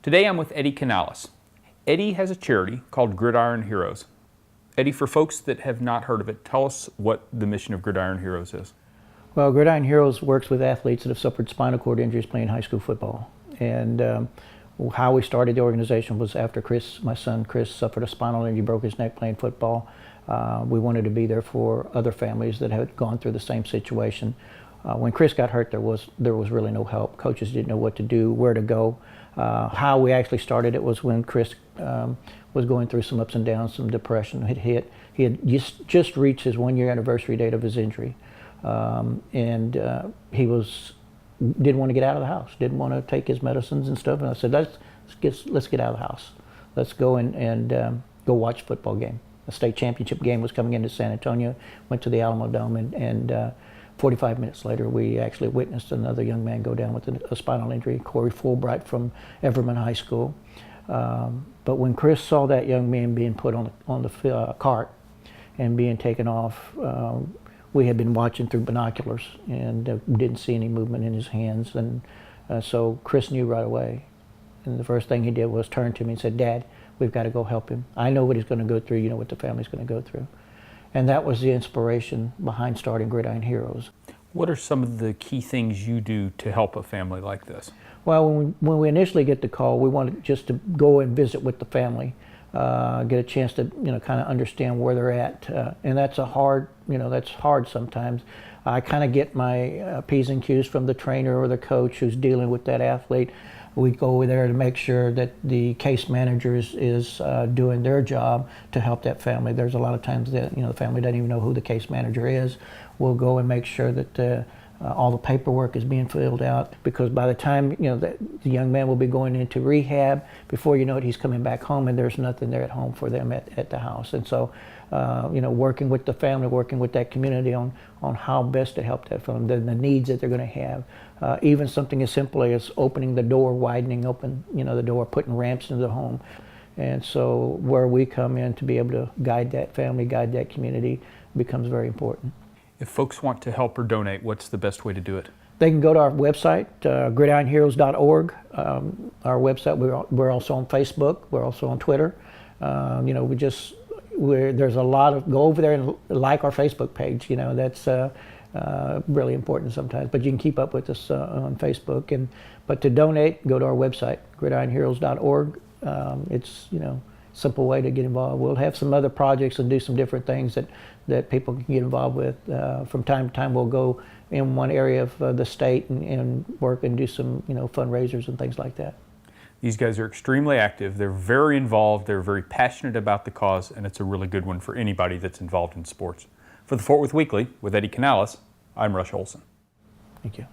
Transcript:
Today I'm with Eddie Canales. Eddie has a charity called Gridiron Heroes. Eddie, for folks that have not heard of it, tell us what the mission of Gridiron Heroes is. Well, Gridiron Heroes works with athletes that have suffered spinal cord injuries playing high school football. And how we started the organization was after my son Chris, suffered a spinal injury, broke his neck playing football. We wanted to be there for other families that had gone through the same situation. When Chris got hurt, there was really no help. Coaches didn't know what to do, where to go. How we actually started it was when Chris was going through some ups and downs, some depression had hit. He had just reached his 1-year anniversary date of his injury. He didn't want to get out of the house, didn't want to take his medicines and stuff. And I said, let's get out of the house. Let's go and go watch a football game. A state championship game was coming into San Antonio. Went to the Alamo Dome, and 45 minutes later, we actually witnessed another young man go down with a spinal injury, Corey Fulbright from Everman High School. But when Chris saw that young man being put on the cart and being taken off, we had been watching through binoculars and didn't see any movement in his hands. And so Chris knew right away. And the first thing he did was turn to me and said, "Dad, we've got to go help him. I know what he's going to go through. You know what the family's going to go through." And that was the inspiration behind starting Gridiron Heroes. What are some of the key things you do to help a family like this? Well, when we initially get the call, we wanted just to go and visit with the family, get a chance to kind of understand where they're at, and that's hard sometimes. I kind of get my P's and Q's from the trainer or the coach who's dealing with that athlete. We go over there to make sure that the case manager is doing their job to help that family. There's a lot of times that the family doesn't even know who the case manager is. We'll go and make sure that all the paperwork is being filled out, because by the time the young man will be going into rehab, before you know it, he's coming back home, and there's nothing there at home for them at the house. And so working with the family, working with that community on how best to help that family, the needs that they're going to have. Even something as simple as opening the door, widening open the door, putting ramps into the home. And so where we come in to be able to guide that family, guide that community, becomes very important. If folks want to help or donate, what's the best way to do it? They can go to our website, gridironheroes.org. Our website, we're also on Facebook, we're also on Twitter. There's a lot of, go over there and like our Facebook page. That's really important sometimes, but you can keep up with us on Facebook. But to donate, go to our website, gridironheroes.org. It's simple way to get involved. We'll have some other projects and do some different things that people can get involved with. From time to time, we'll go in one area of the state and work and do some fundraisers and things like that. These guys are extremely active. They're very involved. They're very passionate about the cause, and it's a really good one for anybody that's involved in sports. For the Fort Worth Weekly with Eddie Canales, I'm Rush Olson. Thank you.